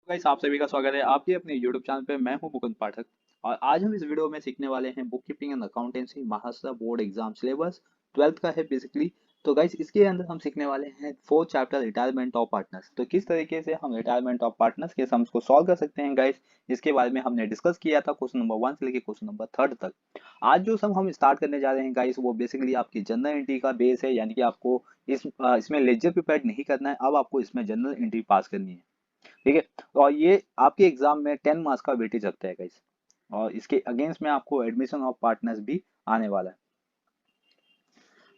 Guys आप सभी का स्वागत है आपके अपने YouTube चैनल पे। मैं हूं मुकुंद पाठक और आज हम इस वीडियो में सीखने वाले हैं book keeping and accountancy Maharashtra board exam syllabus 12th का है बेसिकली। तो गाइस इसके अंदर हम सीखने वाले हैं 4th chapter retirement of partners. तो किस तरीके से हम रिटायरमेंट ऑफ पार्टनर्स के सम्स को सॉल्व कर सकते हैं गाइस, इसके बारे में हमने डिस्कस किया था क्वेश्चन नंबर 1 से लेकर क्वेश्चन नंबर 3 तक। आज जो सम हम स्टार्ट करने जा रहे हैं गाइस वो बेसिकली आपकी जनरल एंट्री का बेस है, यानी कि आपको इसमें लेजर प्रिपेयर नहीं करना है, अब आपको इसमें जनरल एंट्री पास करनी है। ठीक है। और ये आपके एग्जाम में 10 मार्क्स का वेटेज रखता है गाइस, और इसके अगेंस्ट में आपको एडमिशन ऑफ पार्टनर्स भी आने वाला है।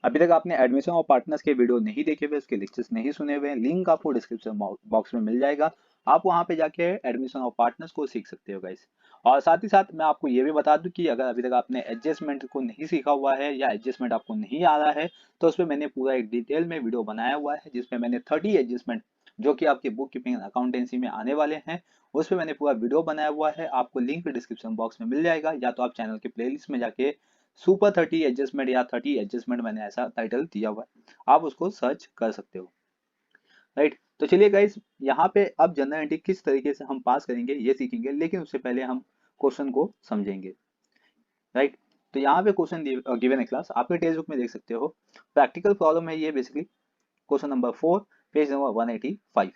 अभी तक आपने एडमिशन ऑफ पार्टनर्स के वीडियो नहीं देखे हुए, उसके लेक्चर्स नहीं सुने हुए, लिंक आपको डिस्क्रिप्शन बॉक्स में मिल जाएगा। आप वहां पे जाके एडमिशन ऑफ पार्टनर्स को सीख सकते हो गाइस। और साथ ही साथ मैं आपको ये भी बता दूं कि अगर अभी तक आपने एडजस्टमेंट को नहीं सीखा हुआ है या एडजस्टमेंट आपको नहीं आ रहा है, तो उस पर मैंने पूरा एक डिटेल में वीडियो बनाया हुआ है जिसमें मैंने 30 एडजस्टमेंट जो कि आपके बुक कीपिंग अकाउंटेंसी में आने वाले हैं, उस पर मैंने पूरा वीडियो बनाया हुआ है। आपको लिंक डिस्क्रिप्शन बॉक्स में मिल जाएगा, या तो आप चैनल के प्लेलिस्ट में जाके सुपर 30 एडजस्टमेंट या 30 एडजस्टमेंट, मैंने ऐसा टाइटल दिया हुआ है, आप उसको सर्च कर सकते हो। राइट। तो चलिए गाइस, यहाँ पे अब जनरल एंट्री किस तरीके से हम पास करेंगे ये सीखेंगे, लेकिन उससे पहले हम क्वेश्चन को समझेंगे। राइट। तो यहाँ पे क्वेश्चन गिवन है क्लास, आपके टेक्स्ट बुक में देख सकते हो। प्रैक्टिकल प्रॉब्लम है ये basically. Question number 4, page number 185।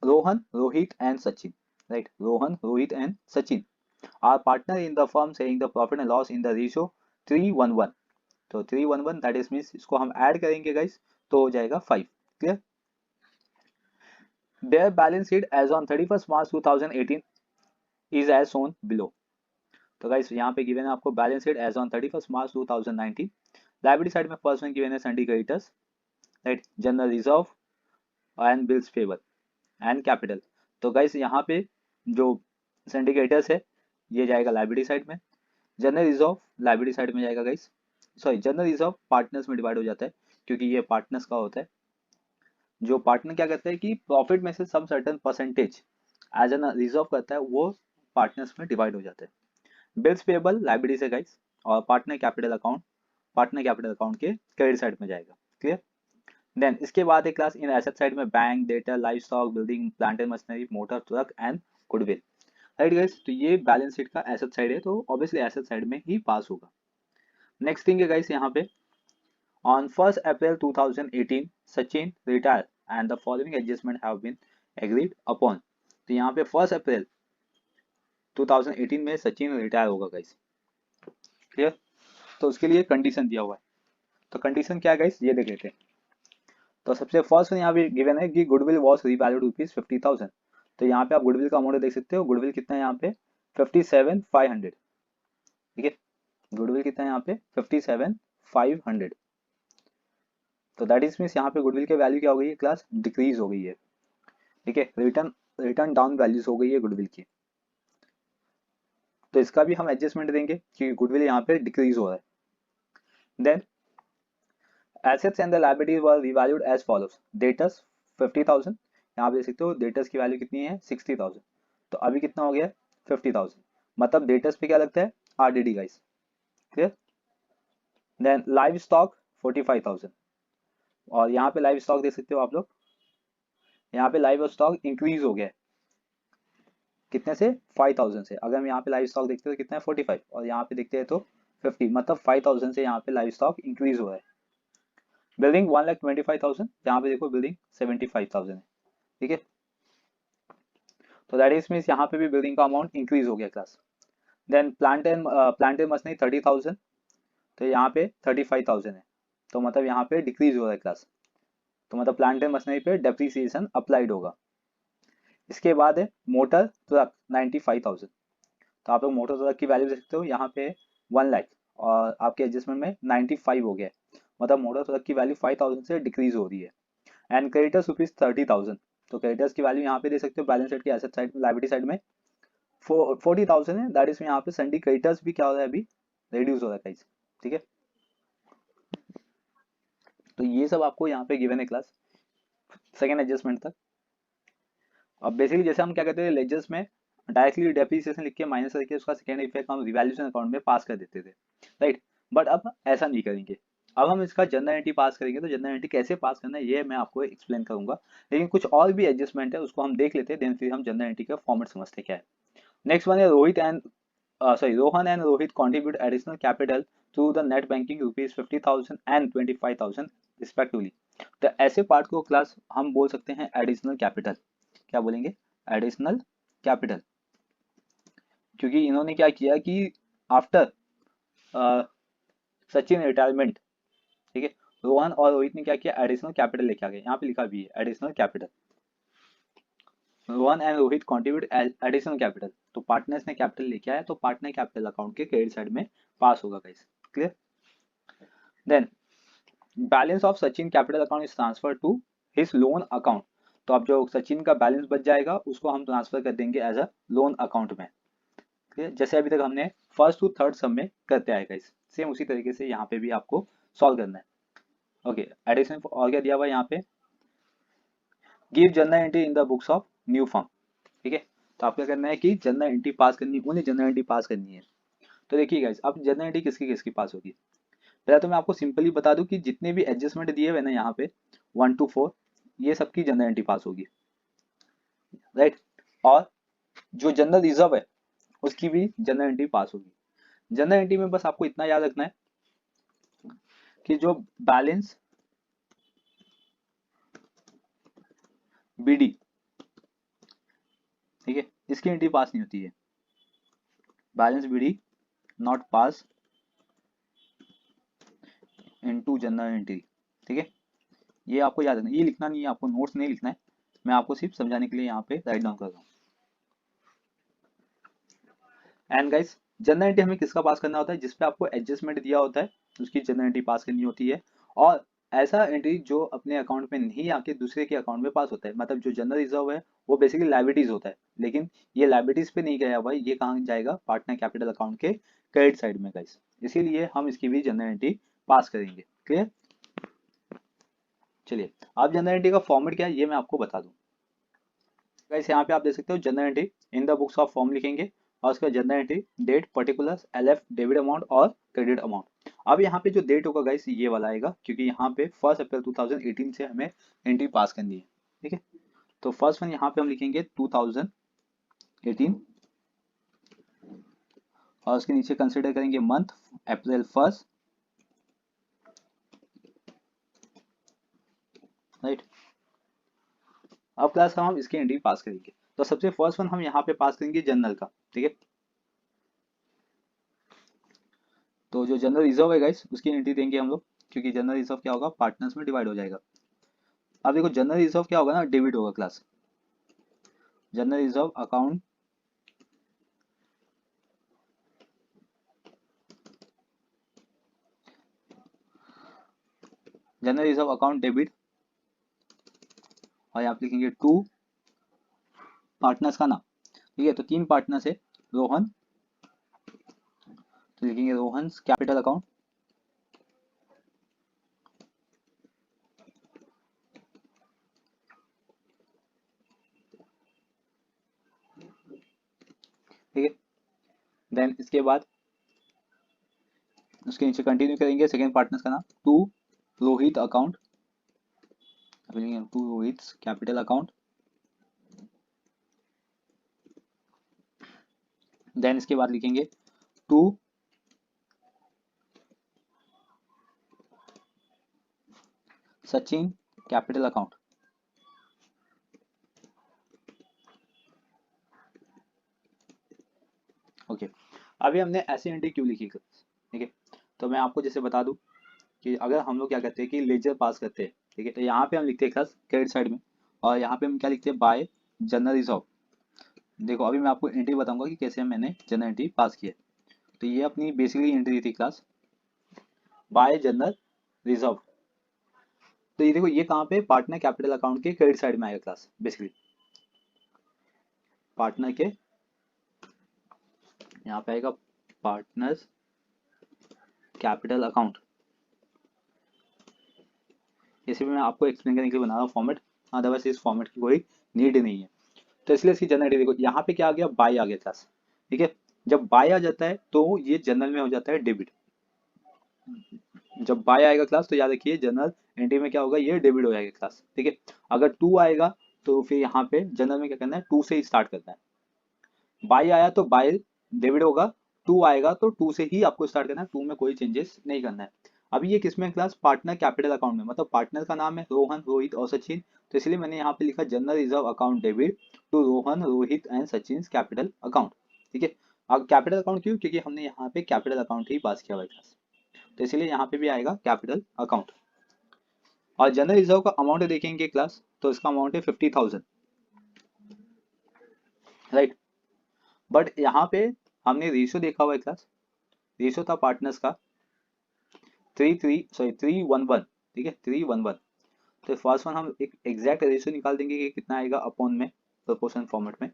Rohan, Rohit and Sachin. Right, Rohan, Rohit and Sachin are partner in the firm sharing the profit and loss in the ratio 3:1:1। तो 3:1:1 दैट इज मींस इसको हम ऐड करेंगे गाइस, तो हो जाएगा 5। Clear. Their balance sheet as on 31st March 2018 is as shown below. तो guys यहाँ पे गिवन है आपको balance sheet as on 31st March 2019। Liability side में फर्स्ट वन गिवन है sundry creditors, right, general reserve and bills payable and capital. तो guys यहाँ पे जो सिंडिकेटर्स है ये जाएगा लायबिलिटी साइड में, जनरल रिजर्व लायबिलिटी साइड में जाएगा guys. Sorry, general reserve partners में डिवाइड हो जाता है क्योंकि ये पार्टनर्स का होता है। जो पार्टनर क्या करता है कि प्रॉफिट में से some certain percentage as an reserve करता है, वो पार्टनर्स में डिवाइड हो जाता है। बिल्स पेबल लायबिलिटी से गाइस, और पार्टनर कैपिटल अकाउंट के क्रेडिट साइड में जाएगा। क्लियर। देन इसके बाद एक क्लास इन एसेट साइड में बैंक, डेटा, livestock, building, plant and machinery, motor, truck and goodwill. Right guys, तो ये बैलेंस शीट का एसेट साइड है, तो ऑब्वियसली एसेट साइड में ही पास होगा। नेक्स्ट थिंग है गाइस यहाँ पे, on 1st April 2018 Sachin retire and the following adjustment have been agreed upon. तो यहाँ पे 1st April 2018 में सचिन रिटायर होगा गाइस। क्लियर। तो उसके लिए कंडीशन दिया हुआ है, तो कंडीशन क्या है गाइस ये देख लेते हैं। तो सबसे फर्स्ट यहाँ पे गिवन है कि गुडविल वॉज रीवैल्यूड ₹50,000। तो यहाँ पे आप गुडविल का अमाउंट देख सकते हो, गुडविल कितना है यहाँ पे 57,500। ठीक है, गुडविल कितना है यहाँ पे 57,500। तो दैट इज मीन्स यहाँ पे गुडविल की वैल्यू क्या हो गई है क्लास, डिक्रीज हो गई है। ठीक है, रिटर्न रिटर्न डाउन वैल्यूज हो गई है गुडविल की। तो इसका भी हम एडजस्टमेंट देंगे कि गुडविल यहाँ पे डिक्रीज हो रहा है। Then assets and the liabilities were revalued as follows. Debtors 50,000, यहाँ पे देख सकते हो डेटर्स की वैल्यू कितनी है 60,000। तो अभी कितना हो गया 50,000, मतलब डेटर्स पे क्या लगता है RDD guys. Clear. Then livestock 45,000, और यहाँ पे लाइव स्टॉक देख सकते हो आप लोग, यहाँ पे लाइव स्टॉक इंक्रीज हो गया है कितने से 5,000 से। अगर हम यहाँ पे लाइव स्टॉक देखते हैं तो कितना है 45, और यहाँ पे देखते हैं तो 50, मतलब 5,000 से यहाँ पे लाइव स्टॉक इंक्रीज हो रहा है। बिल्डिंग 1,25,000, यहाँ पे देखो बिल्डिंग 75,000 है। ठीक है, तो दैट इज मीन्स यहाँ पे भी बिल्डिंग का अमाउंट इंक्रीज हो गया class. Then plant and machinery 30,000, तो यहाँ पे 35,000 है, तो मतलब यहाँ पे डिक्रीज हो रहा है क्लास। तो मतलब प्लांट एंड मशीनरी पे डेप्रिसिएशन अप्लाइड होगा। इसके बाद है मोटर ट्रक 95,000, तो आप लोग मोटर ट्रक की वैल्यू देख सकते हो, यहाँ पे 1 लाख, और आपके एडजस्टमेंट में 95 हो गया, मतलब मोटर ट्रक की वैल्यू 5,000 से डिक्रीज हो रही है। एंड क्रेडिटर्स रुपीज 30,000, तो क्रेडिटर्स की वैल्यू यहाँ पे दे सकते हो बैलेंस शीट की एसेट साइड लायबिलिटी साइड में 40,000 है, दैट इज यहाँ पे सन्डी क्रेडिटर्स भी क्या हो रहा है अभी रिड्यूस हो रहा है। ठीक है, तो ये सब आपको यहाँ पे गिवन है क्लास सेकेंड एडजस्टमेंट तक। अब बेसिकली जैसे हम क्या करते थे लेजर्स में डायरेक्टली डेप्रिसिएशन लिख के माइनस करके उसका सेकेंड इफेक्ट हम रिवैल्यूएशन अकाउंट में पास कर देते थे, राइट। बट अब ऐसा नहीं करेंगे, अब हम इसका जनरल एंट्री पास करेंगे, तो जनरल एंट्री कैसे पास करना है ये मैं आपको एक्सप्लेन करूंगा, लेकिन कुछ और भी एडजस्टमेंट है उसको हम देख लेते हैं, देन फिर हम जनरल एंट्री का फॉर्मेट समझते हैं क्या है। नेक्स्ट वन है Rohan and Rohit contribute additional capital through the net banking rupees 50,000 and 25,000 respectively। तो ऐसे पार्ट को क्लास हम बोल सकते हैं एडिशनल कैपिटल। क्या बोलेंगे? एडिशनल कैपिटल, क्योंकि इन्होंने क्या किया कि आफ्टर सचिन रिटायरमेंट, ठीक है, रोहन और रोहित ने क्या किया, एडिशनल कैपिटल लेके आ गए। यहाँ पे लिखा भी है additional capital, Rohan and Rohit contribute additional capital. तो पार्टनर्स ने कैपिटल लेके आया, तो पार्टनर कैपिटल अकाउंट के क्रेडिट साइड में पास होगा guys. Clear? Then balance of Sachin capital account is transfer to his loan account. तो अब जो सचिन का बैलेंस बच जाएगा उसको हम ट्रांसफर कर देंगे एज अ लोन अकाउंट में। क्लियर? जैसे अभी तक हमने फर्स्ट टू थर्ड सब में करते आए गाइस, सेम उसी तरीके से यहाँ पे भी आपको सॉल्व करना है। ओके, एडिशन और क्या दिया हुआ है यहाँ पे, give general entry in the books of new firm. ठीक है, तो आपको करना है कि जनरल एंट्री पास करनी, ओनली जनरल एंट्री पास करनी है। तो देखिए गाइस, अब जनरल एंट्री किसकी किसकी पास होगी। पहले तो मैं आपको सिंपली बता दूं कि जितने भी एडजस्टमेंट दिए हुए ना यहाँ पे 1 to 4, ये सबकी जनरल एंट्री पास होगी, राइट। और जो जनरल रिजर्व है उसकी भी जनरल एंट्री पास होगी। जनरल एंट्री में बस आपको इतना याद रखना है कि जो बैलेंस बीडी, ठीक है, इसकी एंट्री पास नहीं होती है। Balance BD not pass into journal entry. ठीक है, ये आपको याद रखना, ये लिखना नहीं है, आपको नोट्स नहीं लिखना है, मैं आपको सिर्फ समझाने के लिए यहाँ पे राइट डाउन कर रहा हूँ। एंड गाइस, जनरल एंट्री हमें किसका पास करना होता है, जिसपे आपको एडजस्टमेंट दिया होता है उसकी जनरल एंट्री पास करनी होती है। और ऐसा एंट्री जो अपने अकाउंट में नहीं आके दूसरे के अकाउंट में पास होता है, मतलब जो जनरल रिजर्व है वो बेसिकली लाइबिलिटीज होता है, लेकिन ये लाइबिलिटीज पे नहीं गया भाई, ये कहाँ जाएगा, पार्टनर कैपिटल अकाउंट के क्रेडिट साइड में गाइस, इसीलिए हम इसकी भी जनरल एंट्री पास करेंगे। क्लियर? चलिए, अब जनरल एंट्री का फॉर्मेट क्या है ये मैं आपको बता दूं गाइस। यहाँ पे आप देख सकते हो journal entry in the books of firm लिखेंगे, और उसका journal entry date, particulars, LF, debit amount और क्रेडिट अमाउंट। अब यहाँ पे जो डेट होगा गाइस ये वाला आएगा, क्योंकि यहाँ पे 1 अप्रैल 2018 से हमें एंट्री पास करनी है। ठीक है, तो फर्स्ट वन यहाँ पे हम लिखेंगे 2018, और उसके नीचे कंसिडर करेंगे मंथ अप्रैल 1, राइट। अब क्लास हम इसकी एंट्री पास करेंगे, तो सबसे फर्स्ट वन हम यहाँ पे पास करेंगे जनरल का। ठीक है, तो जो जनरल रिजर्व है गाइस उसकी एंट्री देंगे हम लोग, क्योंकि जनरल रिजर्व क्या होगा, पार्टनर्स में डिवाइड हो जाएगा। अब देखो जनरल रिजर्व क्या होगा ना, डेबिट होगा class. General reserve account general reserve account debit, और यहाँ पे लिखेंगे टू पार्टनर्स का नाम। ठीक है, तो 3 पार्टनर्स है, रोहन, तो लिखेंगे रोहन कैपिटल अकाउंट, ठीक है। देन इसके बाद उसके नीचे कंटिन्यू करेंगे, सेकेंड पार्टनर्स का नाम to Rohit account, to Rohit capital account. Then इसके बाद लिखेंगे to Sachin capital account. Okay, अभी हमने ऐसी एंट्री क्यों लिखी, ठीक है, तो मैं आपको जैसे बता दूं कि अगर हम लोग क्या करते हैं कि लेजर पास करते हैं, ठीक है, तो यहाँ पे हम लिखते हैं खास क्रेडिट साइड में, और यहाँ पे हम क्या लिखते हैं, बाय जनरल रिजर्व। देखो अभी मैं आपको एंट्री बताऊंगा कि कैसे मैंने जनरल एंट्री पास किया। तो ये अपनी बेसिकली एंट्री थी क्लास, बाय जनरल रिजर्व। तो ये देखो ये कहाँ पे, पार्टनर कैपिटल अकाउंट के क्रेडिट साइड में आएगा क्लास, बेसिकली पार्टनर के, यहाँ पे आएगा पार्टनर्स कैपिटल अकाउंट। इसे भी मैं आपको एक्सप्लेन करने के लिए बना रहा हूँ फॉर्मेट, अदरवाइज इस फॉर्मेट की कोई नीड नहीं है। तो इसलिए इसकी जनरल देखो यहाँ पे क्या आ गया, बाय आ गया क्लास। ठीक है, जब बाय आ जाता है तो ये जनरल में हो जाता है डेबिट, जब बाय आएगा क्लास तो याद रखिए जनरल एंट्री में क्या होगा, ये डेबिट हो जाएगा क्लास, ठीक है। अगर टू आएगा तो फिर यहाँ पे जनरल में क्या करना है, टू से ही स्टार्ट करना है। बाय आया तो बाय डेबिट होगा, टू आएगा तो टू से ही आपको स्टार्ट करना है, टू में कोई चेंजेस नहीं करना है। अभी ये किसमें क्लास, पार्टनर कैपिटल अकाउंट में, मतलब पार्टनर का नाम है रोहन, रोहित और सचिन, तो इसलिए मैंने यहाँ पे लिखा general reserve account debit to Rohan, Rohit and Sachin capital account, ठीक है। अब कैपिटल अकाउंट क्यों, क्योंकि हमने यहाँ पे कैपिटल अकाउंट ही पास किया हुआ है क्लास, तो इसलिए यहाँ पे भी आएगा कैपिटल अकाउंट। और जनरल रिजर्व का अमाउंट देखेंगे क्लास, तो इसका अमाउंट है 50,000, राइट। बट यहाँ पे हमने रेशियो देखा हुआ है क्लास, रेशियो था पार्टनर्स का 3:1:1, ठीक है 3:1:1। तो फर्स्ट वन हम एक एग्जैक्ट रेशियो निकाल देंगे कि कितना आएगा अपॉन में, प्रोपोर्शन फॉर्मेट में।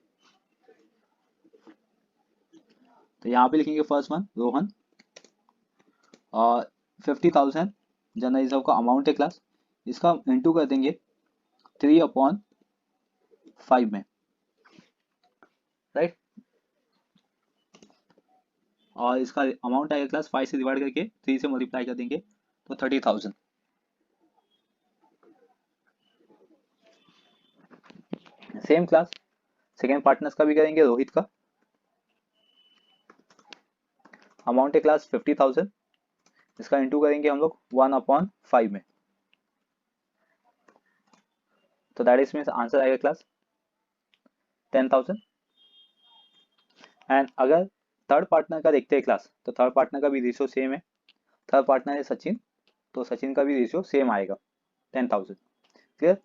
तो यहाँ पे लिखेंगे फर्स्ट वन रोहन, और 50,000 जनरल रिजर्व का अमाउंट है क्लास, इसका इंटू कर देंगे 3/5 में, राइट। और इसका अमाउंट आएगा क्लास 5 से डिवाइड करके 3 से मल्टीप्लाई कर देंगे तो 30,000। सेम क्लास सेकेंड पार्टनर्स का भी करेंगे, रोहित का अमाउंट है क्लास 50,000, इसका इंटू करेंगे हम लोग 1/5 में, तो दैट इज मीन्स आंसर आएगा क्लास 10,000। एंड अगर थर्ड पार्टनर का देखते हैं क्लास, तो थर्ड पार्टनर का भी रेशियो सेम है, थर्ड पार्टनर है सचिन, तो सचिन का भी रेशियो सेम आएगा 10,000, क्लियर।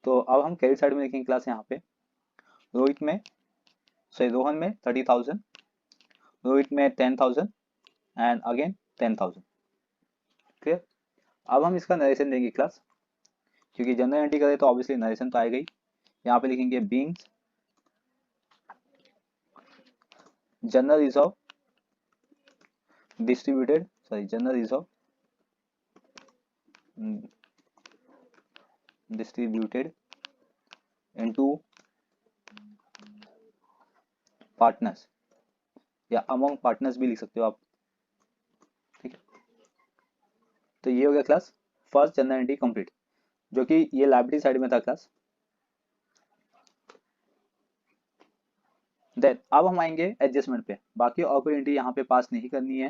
तो अब हम क्रेडिट साइड में देखेंगे क्लास, यहाँ पे रोहित में सॉरी रोहन में 30,000, रोहित में 10,000 एंड अगेन 10,000, क्लियर। अब हम इसका नरेशन देंगे क्लास, क्योंकि जनरल एंट्री करें तो ऑब्वियसली नरेशन तो आएगा ही। यहाँ पे लिखेंगे beings general reserve distributed general reserve distributed into partners, या अमंग पार्टनर्स भी लिख सकते हो आप, ठीक है। तो ये हो गया class first general entry complete, जो कि ये लाइबिलिटी साइड में था क्लास। देन अब हम आएंगे एडजस्टमेंट पे, बाकी और कोई एंट्री यहाँ पे पास नहीं करनी है,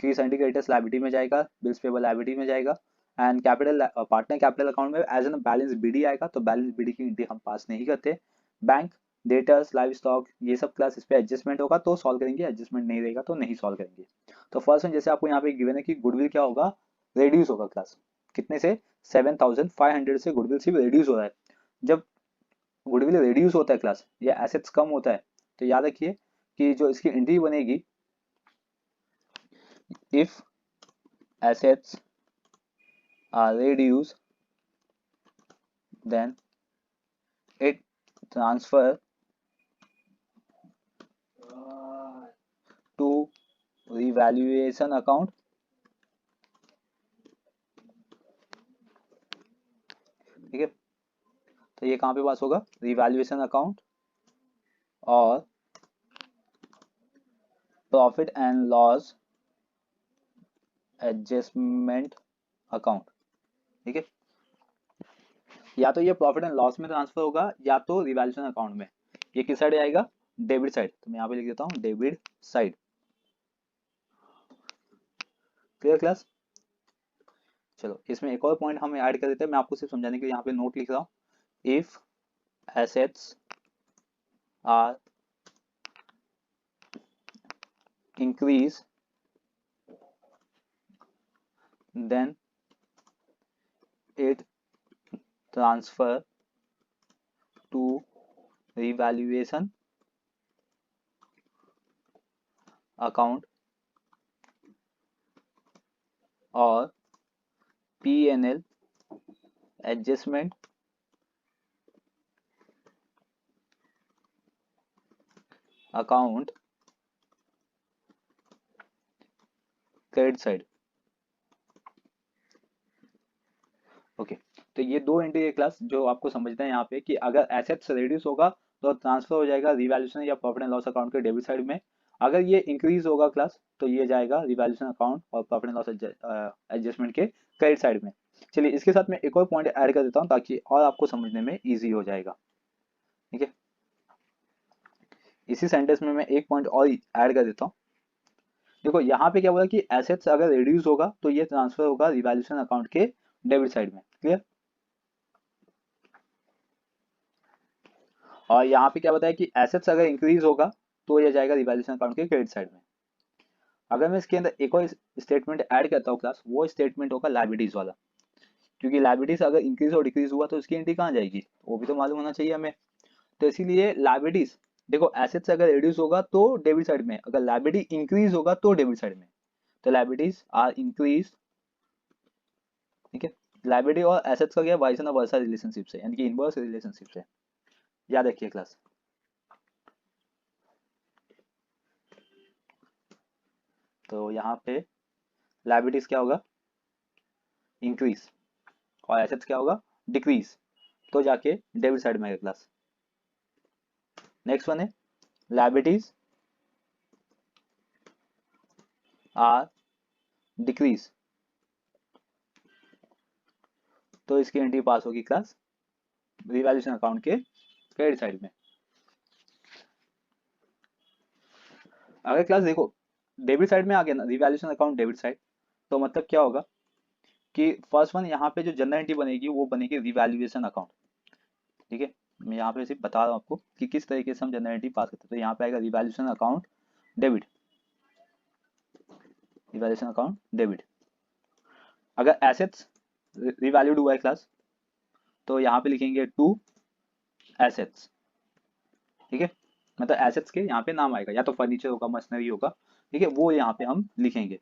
क्योंकि सेंट्री क्रेडिटर्स लाइबिलिटी में जाएगा, बिल्स पेबल लाइबिलिटी में जाएगा, and capital partner capital account में एज एन बैलेंस बीडी आएगा, तो बैलेंस बीडी की एंट्री हम पास नहीं करते। बैंक डेटर्स लाइव स्टॉक ये सब क्लास इस पे एडजस्टमेंट होगा तो सॉल्व करेंगे, एडजस्टमेंट नहीं रहेगा तो नहीं सॉल्व करेंगे। तो फर्स्ट वन जैसे आपको यहाँ पे गिवन है कि गुडविल क्या होगा, रेड्यूस होगा क्लास, कितने से 7,500 से गुडविल सिर्फ रेड्यूस हो रहा है। जब गुडविल रेड्यूस होता है क्लास या एसेट्स कम होता है, तो याद रखिए कि जो इसकी एंट्री बनेगी, if assets are reduced then it transfer to revaluation account, ठीक है। तो ये कहाँ पे पास होगा, रिवैल्यूएशन अकाउंट और profit and loss adjustment account, ठीक है। या तो ये प्रॉफिट एंड लॉस में ट्रांसफर होगा या तो रिवैल्यूएशन अकाउंट में। ये किस साइड आएगा, डेबिट साइड, तो मैं यहाँ पे लिख देता हूँ डेबिट साइड, क्लियर क्लास। चलो इसमें एक और पॉइंट हम ऐड कर देते हैं, मैं आपको सिर्फ समझाने के लिए यहाँ पे नोट लिख रहा हूँ। If assets are increase then it transfer to revaluation account और P&L adjustment account credit side, okay. तो ये दो एंट्री है क्लास जो आपको समझना है यहाँ पे कि अगर एसेट्स रिड्यूस होगा तो ट्रांसफर हो जाएगा रिवैल्यूएशन या प्रॉफिट एंड लॉस अकाउंट के डेबिट साइड में, अगर ये इंक्रीज होगा क्लास तो ये जाएगा रिवैल्यूएशन अकाउंट और प्रॉफिट एंड लॉस एडजस्टमेंट के क्रेडिट साइड में। चलिए इसके साथ मैं एक और पॉइंट ऐड कर देता हूँ ताकि और आपको समझने में इजी हो जाएगा। ठीक है, इसी सेंटेंस में मैं एक पॉइंट और ऐड कर देता हूँ। देखो यहाँ पे क्या बोला कि एसेट्स अगर रिड्यूस होगा तो ये ट्रांसफर होगा रिवैल्यूएशन अकाउंट के डेबिट साइड में। क्लियर। और यहाँ पे क्या बताया कि एसेट्स अगर इंक्रीज होगा तो ये जाएगा रिवैल्यूएशन अकाउंट के क्रेडिट साइड में। अगर मैं इसके अंदर एक और स्टेटमेंट ऐड करता हूँ क्लास, वो स्टेटमेंट होगा लायबिलिटीज वाला, क्योंकि लायबिलिटीज अगर इंक्रीज और डिक्रीज हुआ तो इसकी एंट्री कहाँ जाएगी वो भी तो मालूम होना चाहिए हमें। तो इसीलिए लायबिलिटीज, देखो एसेट्स अगर रिड्यूस होगा तो डेबिट साइड में, अगर लायबिलिटी इंक्रीज होगा तो डेबिट साइड में। तो लायबिलिटीज आर इंक्रीज। ठीक है, लायबिलिटी और एसेट्स का क्या वाइस एंड वर्सा रिलेशनशिप से, यानी कि इनवर्स रिलेशनशिप से, याद रखिए क्लास। तो यहाँ पे लायबिलिटीज क्या होगा, इंक्रीज, और एसेट्स क्या होगा, डिक्रीज, तो जाके डेबिट साइड में आएगा क्लास। नेक्स्ट वन है लायबिलिटीज आर डिक्रीज, तो इसकी एंट्री पास होगी क्लास रिवैल्यूएशन अकाउंट के क्रेडिट साइड में। अगर क्लास देखो डेबिट साइड में आ गया ना रिवैल्यूएशन अकाउंट डेबिट साइड, तो मतलब क्या होगा कि फर्स्ट वन यहाँ पे जो जनरल एंट्री बनेगी वो बनेगी रिवैल्यूएशन अकाउंट। ठीक है, मैं यहाँ पे सिर्फ बता रहा हूँ आपको कि किस तरीके से हम जनरल एंट्री पास करते हैं। तो यहाँ पे आएगा revaluation account debit, revaluation account debit. अगर एसेट्स रिवैल्यूड हुआ है क्लास तो यहाँ पे लिखेंगे टू एसेट्स। ठीक है, मतलब एसेट्स के यहाँ पे नाम आएगा, या तो फर्नीचर होगा, मशीनरी होगा। ठीक है, वो यहाँ पे हम लिखेंगे।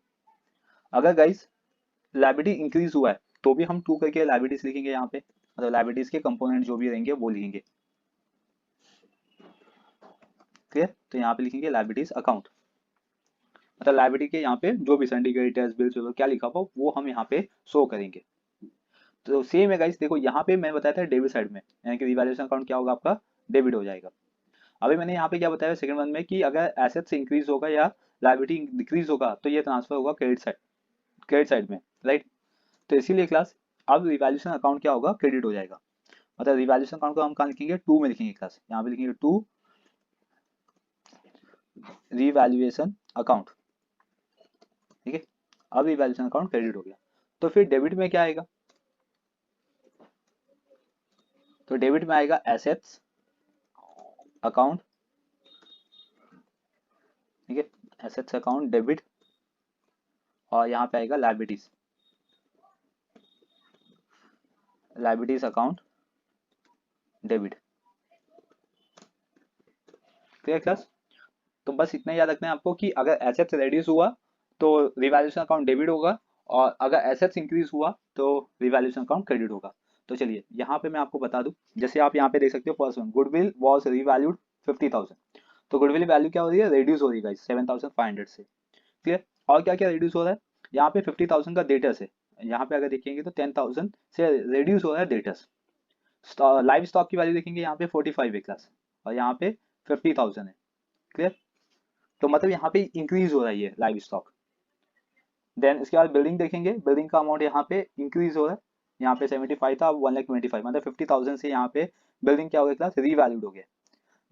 अगर गाइस लायबिलिटी इंक्रीज हुआ है तो भी हम टू करके लायबिलिटीज लिखेंगे यहाँ पे, मतलब लायबिलिटीज के कंपोनेंट जो भी रहेंगे वो लिखेंगे। क्लियर, तो यहाँ पे लिखेंगे लायबिलिटीज अकाउंट, मतलब लायबिलिटी के यहाँ पे जो भी सन्डी क्रेडिटर्स बिल्स क्या लिखा हुआ वो हम यहाँ पे शो करेंगे। तो सेम है गाइस, देखो यहाँ पे मैंने बताया था डेबिट साइड में, यानी कि रिवैल्यूएशन अकाउंट क्या होगा आपका, डेबिट हो जाएगा। अभी मैंने यहाँ पे क्या बताया सेकंड वन में कि अगर एसेट्स इंक्रीज होगा या लायबिलिटी डिक्रीज होगा तो ये ट्रांसफर होगा क्रेडिट साइड में, राइट। तो इसीलिए क्लास अब रिवैल्यूएशन अकाउंट क्या होगा, क्रेडिट हो जाएगा। मतलब रिवैल्यूएशन अकाउंट को हम कहाँ लिखेंगे, टू में लिखेंगे क्लास, यहाँ पे लिखेंगे टू रिवैल्यूएशन अकाउंट। ठीक है, अब रिवैल्यूएशन अकाउंट क्रेडिट हो गया। तो फिर डेबिट में क्या आएगा, तो डेबिट में आएगा एसेट्स अकाउंट। ठीक है, एसेट्स अकाउंट डेबिट, और यहाँ पे आएगा liabilities account debit. Clear class. तो बस इतना याद रखना है आपको कि अगर एसेट्स रेड्यूस हुआ तो रिवैल्यूएशन अकाउंट डेबिट होगा, और अगर एसेट्स इंक्रीज हुआ तो रिवैल्यूएशन अकाउंट क्रेडिट होगा। तो चलिए यहाँ पे मैं आपको बता दूं, जैसे आप यहाँ पे देख सकते हो first one goodwill was revalued 50,000। तो गुडविल वैल्यू क्या हो रही है, रिड्यूस हो रही है गाइस 7,500 से। क्लियर। और क्या क्या रिड्यूस हो रहा है, यहाँ पे 50,000 का डेटर्स है, यहाँ पे अगर देखेंगे तो 10,000 से रिड्यूस हो रहा है डेटर्स। लाइव स्टॉक की वैल्यू देखेंगे यहाँ पे 45 है क्लास, और यहाँ पे 50,000 है। क्लियर। तो मतलब यहाँ पे इंक्रीज हो रहा है ये लाइव स्टॉक। देन इसके बाद बिल्डिंग देखेंगे, बिल्डिंग का अमाउंट यहाँ पे इंक्रीज हो रहा है, यहाँ पे 75 था, अब 1,25,000, मतलब 50,000 से यहाँ पे बिल्डिंग क्या हो गया क्लास, रीवैल्यूड हो गया।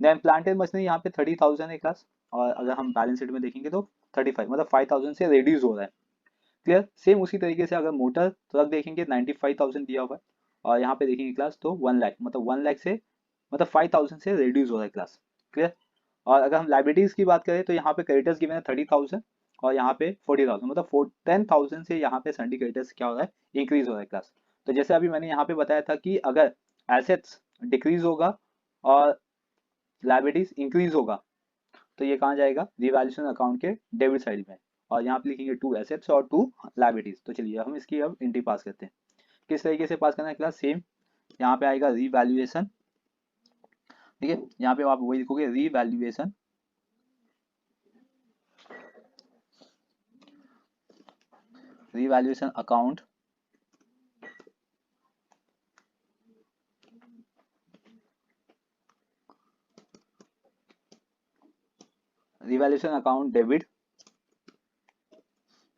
देन प्लांट एंड मशीनरी यहाँ पे 30,000 है क्लास, और अगर हम बैलेंस शीट में देखेंगे तो 35, मतलब 5,000 से रिड्यूस हो रहा है। क्लियर। सेम उसी तरीके से अगर मोटर ट्रक देखेंगे 95,000 दिया हुआ है, और यहाँ पे देखेंगे क्लास तो 1 लाख, मतलब 1 लाख से, मतलब 5,000 से रिड्यूस हो रहा है क्लास। क्लियर। और अगर हम लाइबिलिटीज की बात करें तो यहाँ पे क्रेडिटर्स गिवन है 30,000, और यहाँ पे 40,000, मतलब 10,000 से यहाँ पे सन्डी क्रेडिटर्स क्या हो रहा है, इंक्रीज हो रहा है क्लास। तो जैसे अभी मैंने यहाँ पे बताया था कि अगर एसेट्स डिक्रीज होगा और लाइबिलिटीज इंक्रीज होगा तो ये कहाँ जाएगा, रिवैल्यूएशन अकाउंट के डेबिट साइड में, और यहाँ पे लिखेंगे टू एसेट्स और टू लाइबिलिटीज। तो चलिए हम इसकी अब एंट्री पास करते हैं। किस तरीके से पास करना है क्लास, सेम यहाँ पे आएगा रिवैल्यूएशन। ठीक है, यहाँ पे आप वही लिखोगे revaluation, revaluation account revaluation account debit,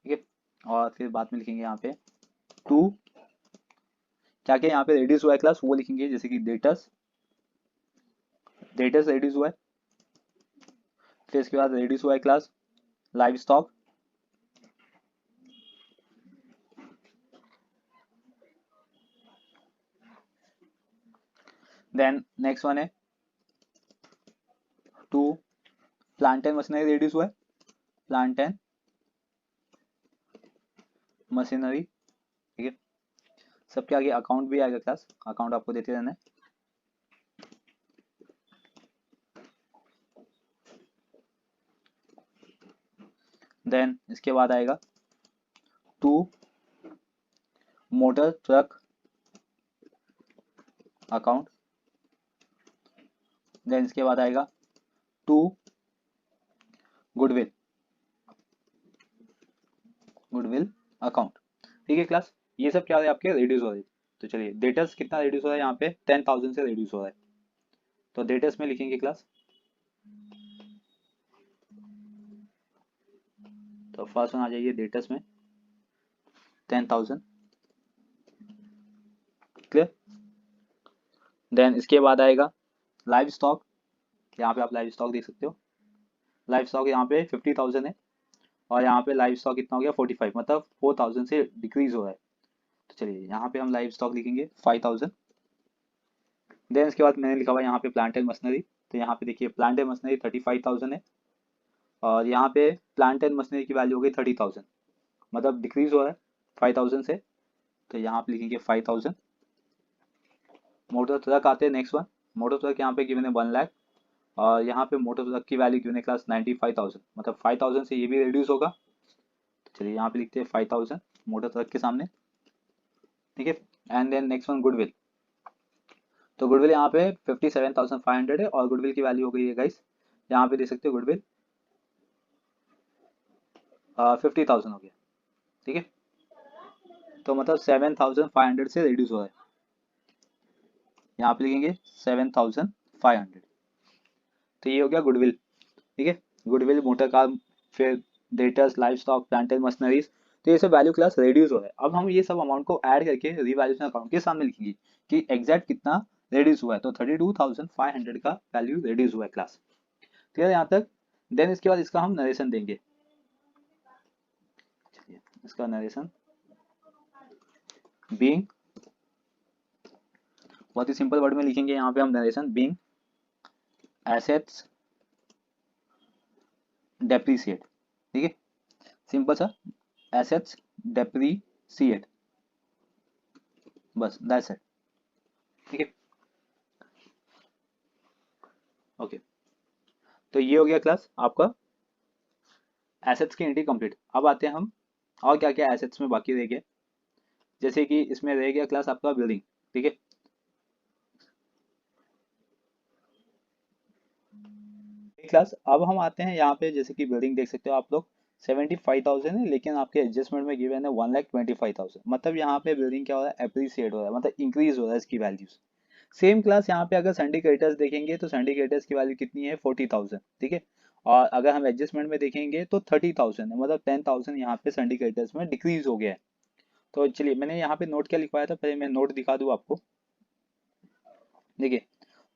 ठीक है। और फिर बाद में लिखेंगे यहाँ पे टू, क्या क्या यहाँ पे रेड्यूस हुआ है क्लास वो लिखेंगे, जैसे कि डेटर्स, डेटर्स रेड्यूस हुआ है। फिर इसके बाद रेड्यूस हुआ है class livestock, then next one है to plant and machinery reduce हुआ है, प्लांट एंड मशीनरी, ठीक है। सबके आगे अकाउंट भी आएगा क्लास, अकाउंट आपको देते रहना है। देन इसके बाद आएगा to motor truck account, then इसके बाद आएगा टू गुडविल, गुडविल अकाउंट, ठीक है क्लास। ये सब क्या है आपके रिड्यूस हो रहे हैं। तो चलिए डेटर्स कितना रिड्यूस हो रहा है, यहाँ पे 10,000 से रिड्यूस हो रहा है। तो डेटर्स में लिखेंगे क्लास, तो फर्स्ट वन आ जाइए डेटर्स में 10,000, क्लियर। देन इसके बाद आएगा लाइव स्टॉक, यहाँ पे आप लाइव स्टॉक देख सकते हो, लाइव स्टॉक यहाँ पे 50,000 है, और यहाँ पे लाइव स्टॉक कितना हो गया 45, मतलब 4,000 से डिक्रीज हो रहा है। तो चलिए यहाँ पे हम लाइव स्टॉक लिखेंगे 5,000। देन इसके बाद मैंने लिखा हुआ यहाँ पे प्लांट एंड मशीनरी, तो यहाँ पे देखिए प्लांट एंड मशीनरी 35,000 है, और यहाँ पे प्लांट एंड मशीनरी की वैल्यू हो गई 30,000, मतलब डिक्रीज हो रहा है 5,000 से, तो यहाँ पे लिखेंगे 5,000। मोटर ट्रक आते हैं नेक्स्ट वन, मोटर ट्रक यहाँ पे गिवन है 1 लाख, और यहाँ पे मोटर ट्रक की वैल्यू गिवन है क्लास 95,000, मतलब 5,000 से ये भी रिड्यूस होगा। तो चलिए यहाँ पे लिखते हैं 5,000 मोटर ट्रक के सामने, ठीक है। And then next one goodwill, तो गुडविल यहाँ पे 57,500 है, और गुडविल की वैल्यू हो गई है गाइस, यहाँ पे दे सकते हो गुडविल 50,000 हो गया, ठीक है। तो मतलब 7,500 से रिड्यूस हो रहा है, यहाँ पे लिखेंगे 7,500, तो ये हो गया गुडविल, ठीक है। गुडविल मोटर कार, फिर debtors live stock plant and machineries, तो ये सब वैल्यू क्लास रिड्यूस हो रहा है। अब हम ये सब अमाउंट को ऐड करके रिवैल्यूएशन अकाउंट के सामने लिखेंगे कि एग्जैक्ट कितना रिड्यूस हुआ है, तो 32,500 का वैल्यू रिड्यूस हुआ है क्लास, क्लियर यहाँ तक। देन इसके बाद इसका हम नरेशन देंगे, चलिए इसका नरेशन बीइंग, बहुत ही सिंपल वर्ड में लिखेंगे यहाँ पे हम नरेशन बीइंग एसेट्स डेप्रीशिएट, ठीक है, सिंपल सा एसेट्स डेप्रीशिएट, बस दैट्स इट, ठीक है। ओके, तो ये हो गया क्लास आपका एसेट्स की एंट्री कंप्लीट। अब आते हैं हम और क्या क्या एसेट्स में बाकी रह गया, जैसे कि इसमें रह गया क्लास आपका बिल्डिंग, ठीक है। क्लास अब हम आते हैं यहाँ पे, जैसे कि बिल्डिंग देख सकते हो आप लोग 75,000 है, लेकिन आपके एडजस्टमेंट में गिवन है 1,25,000, मतलब यहाँ पे बिल्डिंग क्या हो रहा है, अप्रिसिएट हो रहा है, मतलब इंक्रीज हो रहा है इसकी वैल्यूज। सेम क्लास यहाँ पे अगर सिंडिकेटर्स देखेंगे तो सिंडिकेटर्स की वैल्यू कितनी है 40,000, ठीक है। और अगर हम एडजस्टमेंट में देखेंगे तो 30,000 है, मतलब 10,000 यहाँ पे सिंडिकेटर्स में डिक्रीज हो गया है। तो चलिए मैंने यहाँ पे नोट क्या लिखवाया था, पहले मैं नोट दिखा दूँ आपको, देखिए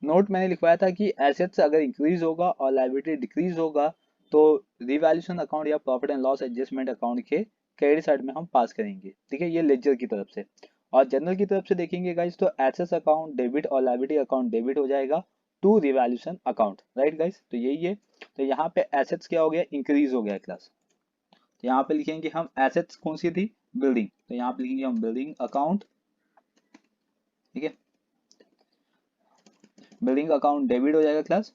नोट मैंने लिखवाया था कि एसेट्स अगर इंक्रीज होगा और लायबिलिटी डिक्रीज होगा तो रिवैल्यूएशन अकाउंट या profit and loss adjustment account के क्रेडिट साइड में हम पास करेंगे, ठीक है, ये लेजर की तरफ से। और जनरल की तरफ से देखेंगे गाइस तो एसेट्स अकाउंट डेबिट और लायबिलिटी अकाउंट डेबिट हो जाएगा to revaluation account, right guys, तो यही है। तो यहाँ पे एसेट्स क्या हो गया, इंक्रीज हो गया क्लास, तो यहाँ पे लिखेंगे हम एसेट्स कौन सी थी, बिल्डिंग, तो यहाँ पे लिखेंगे हम बिल्डिंग अकाउंट, ठीक है। बिल्डिंग अकाउंट डेबिट हो जाएगा class,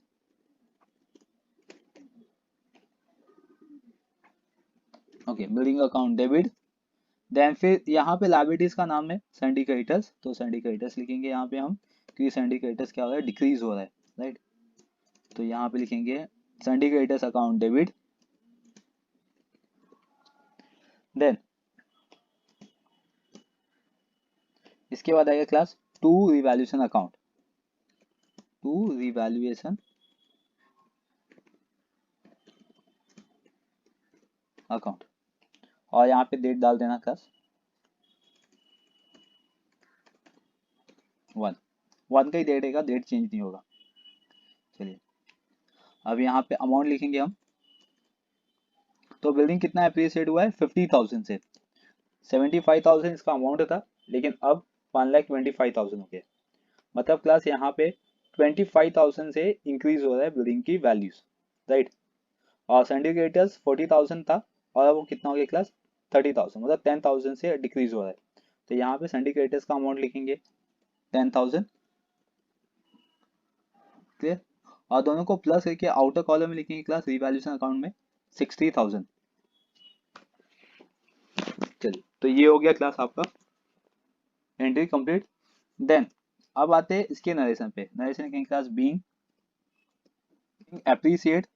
okay, building account debit. Then फिर यहाँ पे लाइबिलिटीज का नाम है सिंडिकेटर्स, तो सिंडिकेटर्स लिखेंगे यहाँ पे हम, क्योंकि सिंडिकेटर्स क्या हो रहा है, डिक्रीज हो रहा है, राइट। तो यहाँ पे लिखेंगे सिंडिकेटर्स अकाउंट डेबिट। देन इसके बाद आएगा class to revaluation account, to revaluation account, और यहाँ पे डेट डाल देना क्लास 1 का ही डेट रहेगा, डेट चेंज नहीं होगा। चलिए अब यहाँ पे अमाउंट लिखेंगे हम। तो बिल्डिंग कितना अप्रिशिएट हुआ है 50,000 से, 75,000 इसका अमाउंट था, लेकिन अब 1,25,000 हो गया। मतलब क्लास यहाँ पे 25,000 से इंक्रीज हो रहा है बिल्डिंग की वैल्यूज, राइट। और सिंडिकेटर्स 40,000 था और अब वो कितना हो गया क्लास 30,000, मतलब 10,000 से डिक्रीज हो रहा है। तो यहाँ पे सिंडिकेटर्स का अमाउंट लिखेंगे 10,000, क्लियर। और दोनों को प्लस करके आउटर कॉलम में लिखेंगे क्लास रिवैल्यूएशन अकाउंट में 60,000। चलिए तो ये हो गया क्लास आपका एंट्री कंप्लीट। देन अब आते हैं इसके नरेशन पे। नरेशन लिखेंगे class being appreciate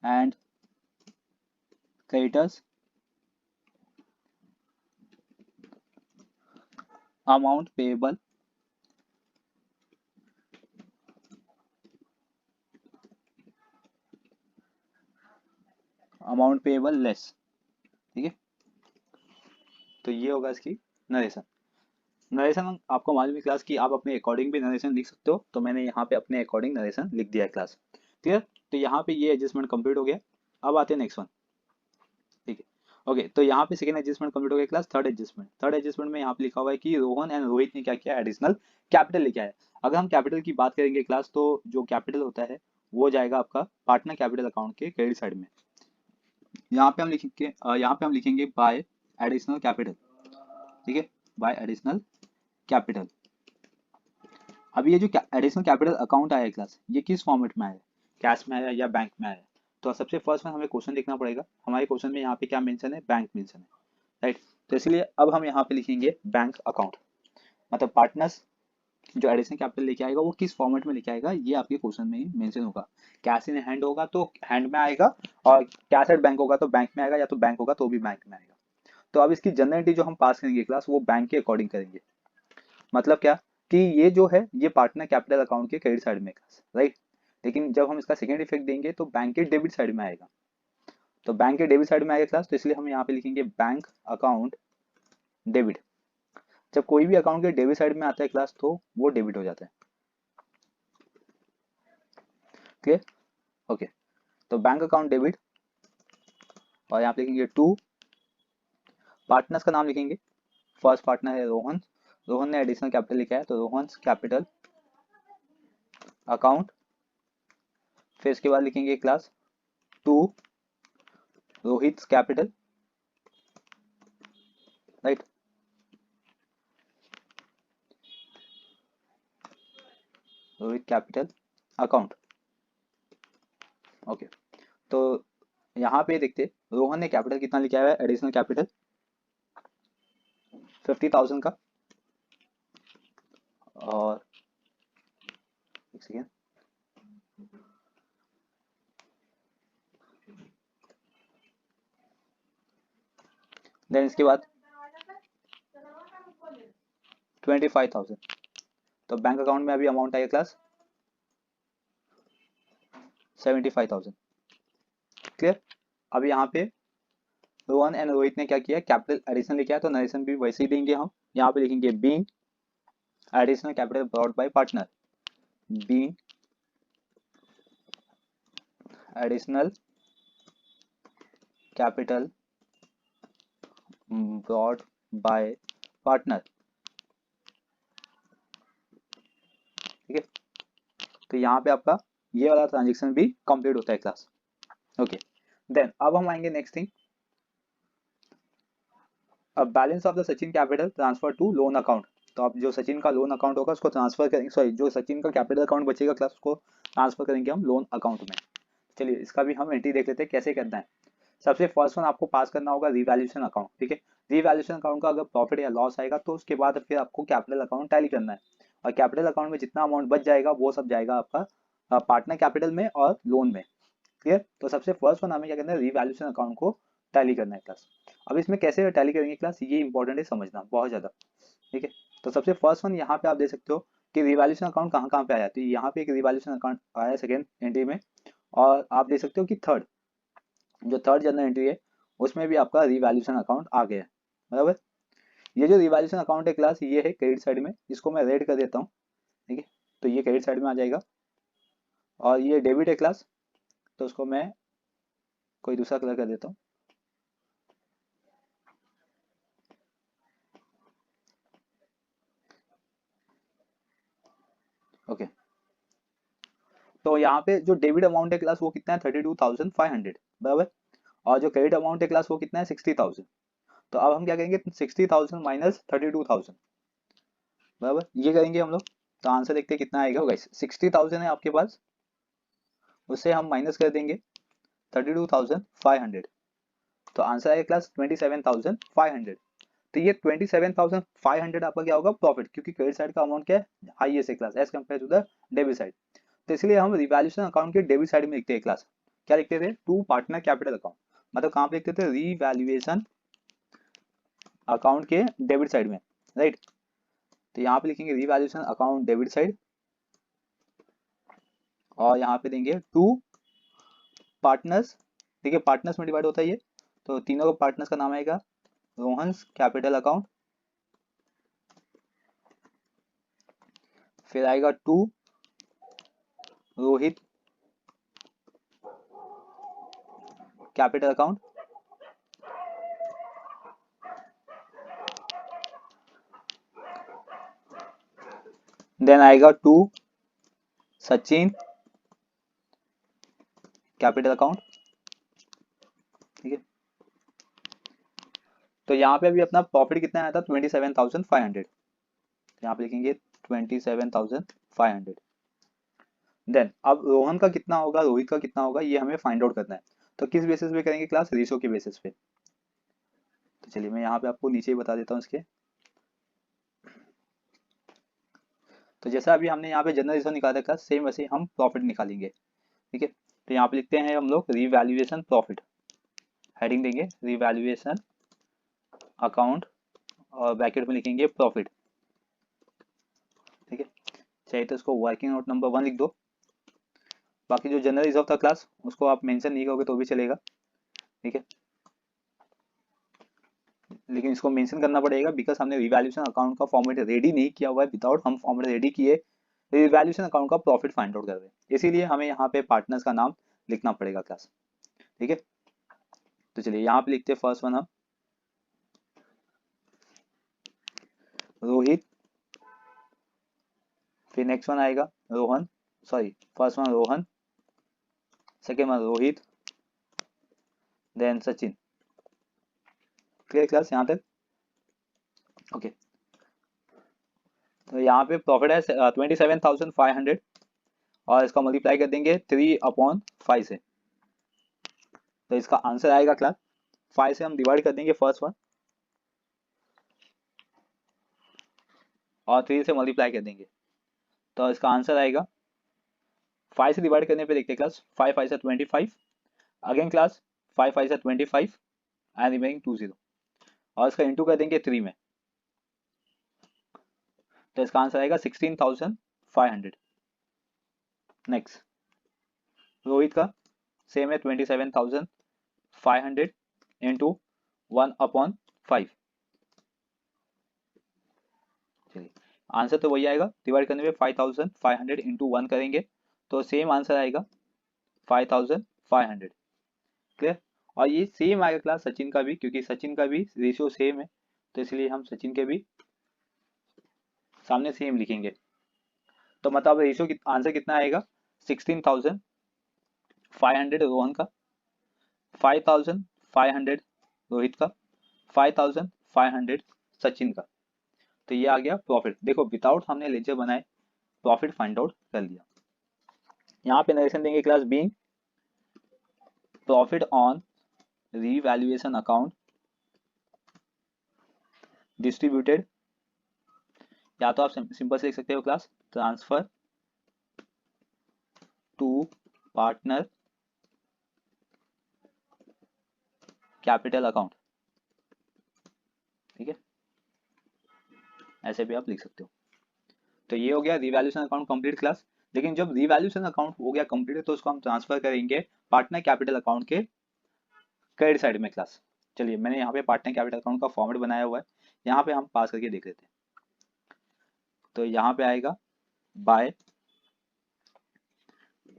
and creditors amount payable less, ठीक है। तो ये होगा इसकी नरेशन। नरेशन आपको मालूम है क्लास कि आप अपने अकॉर्डिंग भी नरेशन लिख सकते हो, तो मैंने यहाँ पे अपने अकॉर्डिंग नरेशन लिख दिया है क्लास, क्लियर। तो यहाँ पे ये एडजस्टमेंट कंप्लीट हो गया। अब आते हैं नेक्स्ट वन, ठीक है। ओके, तो यहाँ पे सेकंड एडजस्टमेंट कंप्लीट हो गया क्लास। थर्ड एडजस्टमेंट में यहाँ पे लिखा हुआ है कि रोहन एंड रोहित ने क्या किया, एडिशनल कैपिटल लेके आया। अगर हम कैपिटल की बात करेंगे क्लास, तो जो कैपिटल होता है वो जाएगा आपका पार्टनर कैपिटल अकाउंट के क्रेडिट साइड में। यहाँ पे हम लिखेंगे बाय एडिशनल कैपिटल, ठीक है, बाय एडिशनल कैपिटल। अब ये जो एडिशनल कैपिटल अकाउंट आया है क्लास, ये किस फॉर्मेट में आया है, कैश में आया या बैंक में आया है। तो सबसे फर्स्ट में हमें क्वेश्चन देखना पड़ेगा। हमारे क्वेश्चन में यहाँ पे क्या मेंशन है, बैंक मेंशन है, राइट। तो इसलिए अब हम यहाँ पे लिखेंगे बैंक अकाउंट। मतलब पार्टनर्स जो एडिशनल कैपिटल लेके आएगा वो किस फॉर्मेट में लेके आएगा, ये आपके क्वेश्चन में ही मेंशन होगा। कैश इन हैंड होगा तो हैंड में आएगा, और कैश एट बैंक होगा तो बैंक में आएगा, या तो बैंक होगा तो भी बैंक में आएगा। तो अब इसकी जनरल एंट्री जो हम पास करेंगे क्लास, वो बैंक के अकॉर्डिंग करेंगे। मतलब क्या कि ये जो है ये पार्टनर कैपिटल अकाउंट के क्रेडिट साइड में है, राइट। लेकिन जब हम इसका सेकेंड इफेक्ट देंगे तो बैंक के डेबिट साइड में आएगा। तो बैंक के डेबिट साइड में आएगा क्लास, तो इसलिए हम यहाँ पे लिखेंगे बैंक अकाउंट डेबिट। जब कोई भी अकाउंट के डेबिट साइड में आता है क्लास, तो वो डेबिट हो जाता है, क्लियर। ओके, तो बैंक अकाउंट डेबिट, और यहाँ पे लिखेंगे टू पार्टनर्स का नाम लिखेंगे। फर्स्ट पार्टनर है रोहन, रोहन ने एडिशनल कैपिटल लिखा है तो रोहन कैपिटल अकाउंट। फिर इसके बाद लिखेंगे class to Rohit capital, right. Rohit capital account, okay. तो यहाँ पे देखते रोहन ने कैपिटल कितना लिखा है, एडिशनल कैपिटल 50,000 का। और एक सेकेंड, देन इसके बाद 25,000। तो बैंक अकाउंट में अभी अमाउंट आएगा क्लास 75,000, क्लियर। अब यहाँ पे रोहन एंड रोहित ने क्या किया, कैपिटल एडिशन लिखा है, तो नरेशन भी वैसे ही देंगे हम। यहाँ पे लिखेंगे being additional capital brought by partner, being additional capital brought by partner, ठीक है। तो यहाँ पे आपका ये वाला ट्रांजेक्शन भी कंप्लीट होता है क्लास, ओके। देन अब हम आएंगे नेक्स्ट थिंग, अब balance of the Sachin capital transfer to loan account. तो अब जो सचिन का लोन अकाउंट होगा उसको ट्रांसफर करेंगे, सॉरी जो सचिन का कैपिटल अकाउंट बचेगा क्लास उसको ट्रांसफर करेंगे हम लोन अकाउंट में। चलिए इसका भी हम एंट्री देख लेते हैं कैसे करना है। सबसे फर्स्ट वन आपको पास करना होगा रिवैल्यूएशन अकाउंट, ठीक है। रिवैल्यूएशन अकाउंट का अगर प्रॉफिट या लॉस आएगा तो उसके बाद फिर आपको कैपिटल अकाउंट टैली करना है, और कैपिटल अकाउंट में जितना अमाउंट बच जाएगा वो सब जाएगा आपका पार्टनर कैपिटल में और लोन में, क्लियर। तो सबसे फर्स्ट वन हमें क्या करना है, रिवैल्यूएशन अकाउंट को टैली करना है क्लास। अब इसमें कैसे टैली करेंगे क्लास, ये इंपॉर्टेंट है समझना बहुत ज्यादा, ठीक है। तो सबसे फर्स्ट वन यहाँ पे आप दे सकते हो कि रिवैल्यूएशन अकाउंट कहाँ कहाँ पे आया, तो यहाँ पे एक रिवैल्यूएशन अकाउंट आया सेकेंड एंट्री में, और आप देख सकते हो कि जो थर्ड जनरल एंट्री है उसमें भी आपका रिवैल्यूएशन अकाउंट आ गया है, बराबर। ये जो रिवैल्यूएशन अकाउंट है क्लास, ये है क्रेडिट साइड में, इसको मैं रेड कर देता हूँ, ठीक है। तो ये क्रेडिट साइड में आ जाएगा, और ये डेबिट है क्लास, तो उसको मैं कोई दूसरा कलर कर देता हूँ। ओके, तो यहाँ पे जो डेबिट अमाउंट है क्लास वो कितना है 32,500, बराबर। और जो क्रेडिट अमाउंट है क्लास वो कितना है 60,000। तो अब हम क्या करेंगे, 60,000 माइनस 32,000, बराबर, ये करेंगे हम लोग। तो आंसर देखते हैं कितना आएगा। गाइस 60,000 है आपके पास, उससे हम माइनस कर देंगे 32,500, तो आंसर आएगा क्लास 27,500। तो ये 27,500 आपका क्या होगा, प्रॉफिट, क्योंकि क्रेडिट साइड का अमाउंट क्या है, हाईएस्ट है class as compare to the debit side. तो इसलिए हम रिवैल्यूएशन अकाउंट के डेबिट साइड में लिखते हैं क्लास, क्या लिखते थे, टू पार्टनर कैपिटल अकाउंट, मतलब कहाँ पे लिखते थे, रिवैल्यूएशन अकाउंट के डेबिट साइड में, राइट। तो यहाँ पे लिखेंगे रिवैल्यूएशन अकाउंट डेबिट साइड, और यहाँ पे देंगे टू पार्टनर्स, देखिए पार्टनर्स में डिवाइड होता है ये, तो तीनों का पार्टनर्स का नाम आएगा रोहन्स कैपिटल अकाउंट, फिर आएगा to Rohit capital account, then आएगा टू सचिन कैपिटल अकाउंट, ठीक है। तो यहाँ पे अभी अपना प्रॉफिट कितना आया था 27,500, यहाँ पे लिखेंगे 27,500। देन अब रोहन का कितना होगा, रोहित का कितना होगा, ये हमें फाइंड आउट करना है। तो किस बेसिस पे करेंगे क्लास, रेशो के बेसिस पे। तो चलिए मैं यहाँ पे आपको नीचे ही बता देता हूँ इसके। तो जैसा अभी हमने यहाँ पे जनरल रेशो निकाला था, सेम वैसे ही हम प्रॉफिट निकालेंगे, ठीक है। तो यहाँ पे लिखते हैं हम लोग रिवैल्यूएशन प्रॉफिट, हेडिंग देंगे रिवैल्यूएशन अकाउंट, और ब्रैकेट में लिखेंगे प्रॉफिट, ठीक है। चाहिए तो इसको वर्किंग नोट नंबर 1 लिख दो। बाकी जो जनरल रिजर्व था क्लास, उसको आप मेंशन नहीं करोगे तो भी चलेगा, ठीक है, लेकिन इसको मेंशन करना पड़ेगा, बिकॉज हमने रिवैल्यूएशन अकाउंट का फॉर्मेट रेडी नहीं किया हुआ है। विदाउट हम फॉर्मेट रेडी किए रिवैल्यूएशन अकाउंट का प्रॉफिट फाइंड आउट कर रहे हैं, इसीलिए हमें यहाँ पे पार्टनर्स का नाम लिखना पड़ेगा क्लास, ठीक है। तो चलिए यहाँ पे लिखते हैं फर्स्ट वन हम रोहित, फिर नेक्स्ट वन आएगा Rohan, sorry first one Rohan, second one Rohit, then Sachin. Clear class यहाँ तक, ओके। तो यहाँ पे प्रॉफिट है 27,500, और इसका मल्टीप्लाई कर देंगे 3/5 से, तो इसका आंसर आएगा क्लास 5 से हम डिवाइड कर देंगे फर्स्ट वन, और 3 से मल्टीप्लाई कर देंगे, तो इसका आंसर आएगा 5 से डिवाइड करने पे देखते हैं क्लास, 5 5 से 25, अगेन क्लास 5 5 से 25 एंड रिमेनिंग 20, और इसका इंटू कर देंगे 3 में, तो इसका आंसर आएगा 16,500। नेक्स्ट रोहित का सेम है 27,500 इंटू 1/5, चलिए आंसर तो वही आएगा, डिवाइड करने में 5,500 इंटू 1 करेंगे तो सेम आंसर आएगा 5,500। क्लियर, और ये सेम आएगा क्लास सचिन का भी, क्योंकि सचिन का भी रेशियो सेम है, तो इसलिए हम सचिन के भी सामने सेम लिखेंगे। तो मतलब रेशियो आंसर कितना आएगा 16,500 रोहन का, 5,500 रोहित का, 5,500 सचिन का। तो ये आ गया प्रॉफिट, देखो विदाउट हमने लेजर बनाए प्रॉफिट फाइंड आउट कर लिया। यहाँ पे नरेशन देंगे class being profit on revaluation account distributed, या तो आप सिंपल से लिख सकते हो class transfer to partner capital account, ठीक है, ऐसे भी आप लिख सकते हो। तो ये हो गया रिवैल्यूएशन अकाउंट कंप्लीट क्लास। लेकिन जब रिवैल्यूएशन अकाउंट हो गया कंप्लीट तो उसको हम ट्रांसफर करेंगे पार्टनर कैपिटल अकाउंट के क्रेडिट साइड में क्लास। चलिए मैंने यहाँ पे पार्टनर कैपिटल अकाउंट का फॉर्मेट बनाया हुआ है, यहाँ पे हम पास करके देख लेते हैं। तो यहाँ पे आएगा बाय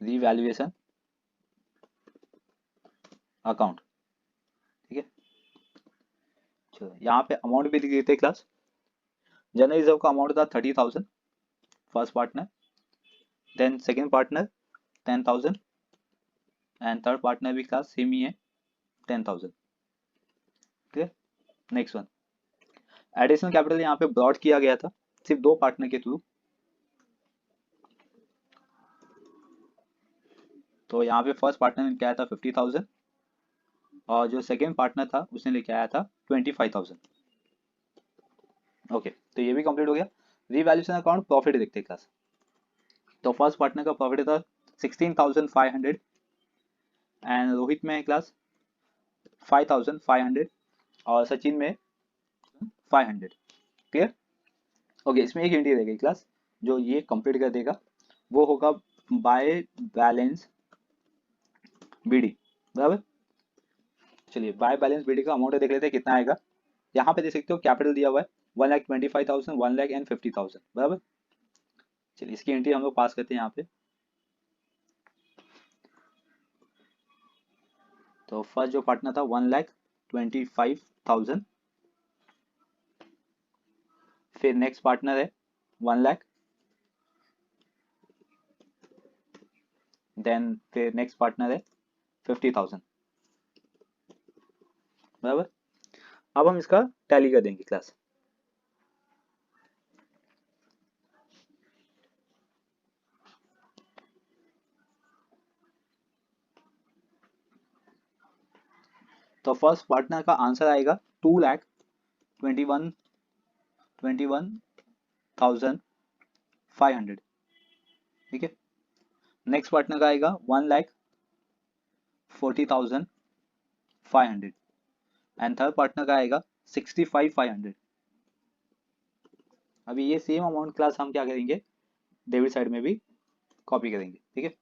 रिवैल्यूएशन अकाउंट, ठीक है। चलो यहाँ पे अमाउंट भी लिख देते हैं क्लास। जनरल रिजर्व का अमाउंट था 30,000 first partner, then second partner 10,000 and third partner भी क्लास सेम ही है 10,000, clear. Next one, additional capital यहाँ पे ब्रॉड किया गया था सिर्फ दो पार्टनर के थ्रू। तो यहाँ पे फर्स्ट पार्टनर ने लेके आया था 50,000 और जो सेकेंड पार्टनर था उसने लेके आया था 25,000। ओके, तो ये भी कंप्लीट हो गया। रिवैल्यूएशन अकाउंट प्रॉफिट देखते हैं क्लास। तो फर्स्ट पार्टनर का प्रॉफिट था 16,500 एंड रोहित में है क्लास 5,500 और सचिन में 500, क्लियर। ओके, इसमें एक एंट्री रहेगी क्लास जो ये कंप्लीट कर देगा, वो होगा बाय बैलेंस बीडी, बराबर। चलिए बाय बैलेंस बीडी का अमाउंट देख लेते हैं कितना आएगा। यहाँ पे देख सकते हो कैपिटल दिया हुआ है 1,25,000, 1,50,000, बराबर। चलिए इसकी एंट्री हम लोग पास करते हैं यहाँ पे। तो फर्स्ट जो पार्टनर था 1,25,000, फिर नेक्स्ट पार्टनर है 1,00,000, देन फिर नेक्स्ट पार्टनर है 50,000, बराबर। अब हम इसका टैली कर देंगे क्लास। तो फर्स्ट पार्टनर का आंसर आएगा 2,21,500, ठीक है। नेक्स्ट पार्टनर का आएगा 1,40,500 एंड थर्ड पार्टनर का आएगा 65,500। अभी ये सेम अमाउंट क्लास हम क्या करेंगे डेबिट साइड में भी कॉपी करेंगे, ठीक है।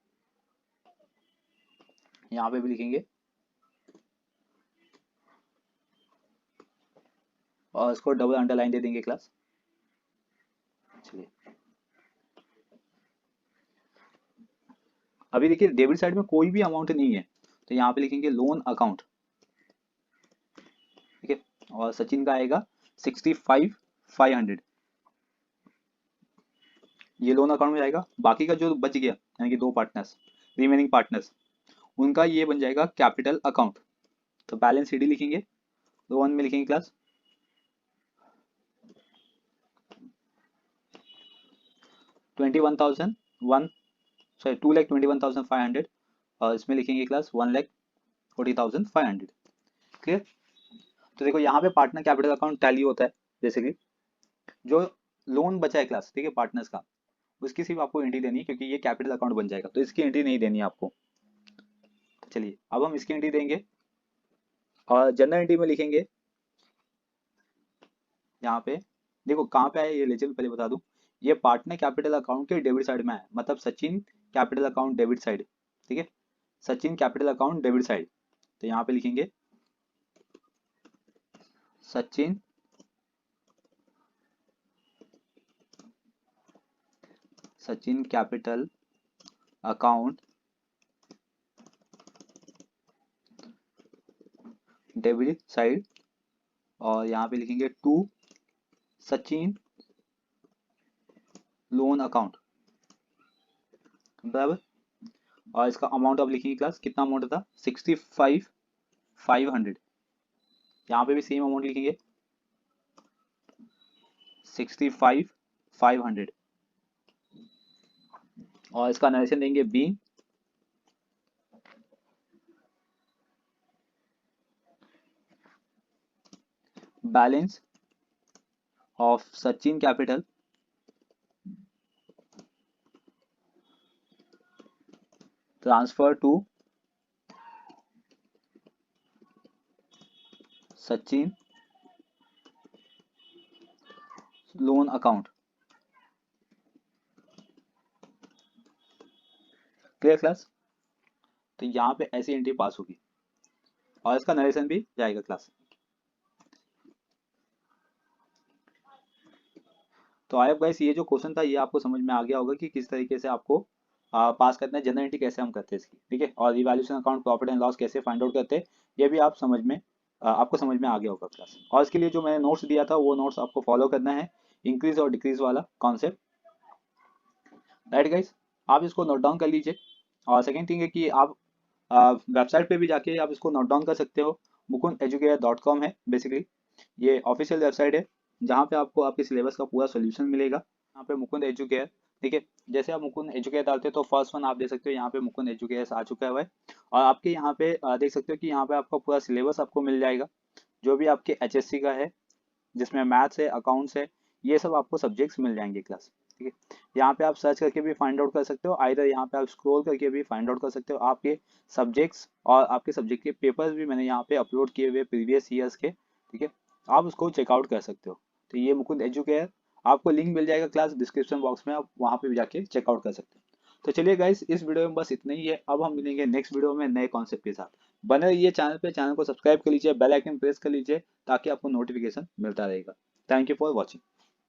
यहाँ पे भी लिखेंगे और इसको डबल अंडरलाइन दे देंगे क्लास। चलिए अभी देखिए डेबिट साइड में कोई भी अमाउंट नहीं है तो यहाँ पे लिखेंगे लोन अकाउंट, ठीक है। और सचिन का आएगा 65,500, ये लोन अकाउंट में जाएगा। बाकी का जो बच गया यानी कि दो पार्टनर्स, रिमेनिंग पार्टनर्स, उनका ये बन जाएगा कैपिटल अकाउंट। तो बैलेंस शीट लिखेंगे, दो वन में लिखेंगे क्लास 2,21,500 और इसमें लिखेंगे क्लास 1,40,500, क्लियर। तो देखो यहाँ पे पार्टनर कैपिटल अकाउंट टैली होता है, जैसे कि जो लोन बचा है क्लास, ठीक है, पार्टनर्स का, उसकी सिर्फ आपको एंट्री देनी है क्योंकि ये कैपिटल अकाउंट बन जाएगा तो इसकी एंट्री नहीं देनी है आपको। तो चलिए अब हम इसकी एंट्री देंगे और जनरल एंट्री में लिखेंगे यहाँ पे। देखो कहाँ पे है ये लेजर पहले बता दूं, ये पार्टनर कैपिटल अकाउंट के डेबिट साइड में है, मतलब Sachin capital account debit side, ठीक है। Sachin capital account debit side. तो यहाँ पे लिखेंगे Sachin Sachin capital account debit side और यहाँ पे लिखेंगे टू सचिन लोन अकाउंट, बराबर। और इसका अमाउंट आप लिखेंगे क्लास कितना अमाउंट था 65,500। यहाँ पे भी सेम अमाउंट लिखेंगे 65,500 और इसका नरेशन देंगे be balance of Sachin capital transfer to Sachin loan account, clear class. तो यहाँ पे ऐसी एंट्री पास होगी और इसका नरेशन भी जाएगा क्लास। तो आई होप गाइस ये जो क्वेश्चन था ये आपको समझ में आ गया होगा कि किस तरीके से आपको पास करना है, जनरल एंट्री कैसे हम करते हैं इसकी, ठीक है, और evaluation account profit and loss कैसे फाइंड आउट करते हैं, ये भी आप समझ में आपको समझ में आ गया होगा क्लास। और इसके लिए जो मैंने नोट्स दिया था वो नोट्स आपको फॉलो करना है, इंक्रीज और डिक्रीज वाला कॉन्सेप्ट, राइट गाइस। आप इसको नोट डाउन कर लीजिए। और सेकेंड थिंग है कि आप वेबसाइट पे भी जाके आप इसको नोट डाउन कर सकते हो। mukundeducator.com है बेसिकली, ये ऑफिशियल वेबसाइट है जहाँ पे आपको आपके सिलेबस का पूरा सोल्यूशन मिलेगा। यहाँ पे मुकुंद एजुकेयर, ठीक है, जैसे आप मुकुंद एजुकेयर डालते हो तो फर्स्ट वन आप देख सकते हो यहाँ पे मुकुंद एजुकेयर आ चुका है। और आपके यहाँ पे देख सकते हो कि यहाँ पे आपका पूरा सिलेबस आपको मिल जाएगा, जो भी आपके एचएससी का है, जिसमें मैथ्स है, अकाउंट्स है, ये सब आपको सब्जेक्ट्स मिल जाएंगे क्लास, ठीक है। यहाँ पे आप सर्च करके भी फाइंड आउट कर सकते हो, आइदर यहाँ पे आप स्क्रॉल करके भी फाइंड आउट कर सकते हो आपके सब्जेक्ट्स, और आपके सब्जेक्ट के पेपर्स भी मैंने यहाँ पे अपलोड किए हुए प्रीवियस ईयर्स के, ठीक है, आप उसको चेकआउट कर सकते हो। तो ये मुकुंद एजुकेयर, आपको लिंक मिल जाएगा क्लास डिस्क्रिप्शन बॉक्स में, आप वहाँ पे भी जाके चेकआउट कर सकते हो। तो चलिए गाइस इस वीडियो में बस इतना ही है, अब हम मिलेंगे नेक्स्ट वीडियो में नए कॉन्सेप्ट के साथ। बने रहिए चैनल पे, चैनल को सब्सक्राइब कर लीजिए, बेल आइकन प्रेस कर लीजिए ताकि आपको नोटिफिकेशन मिलता रहेगा। Thank you for watching.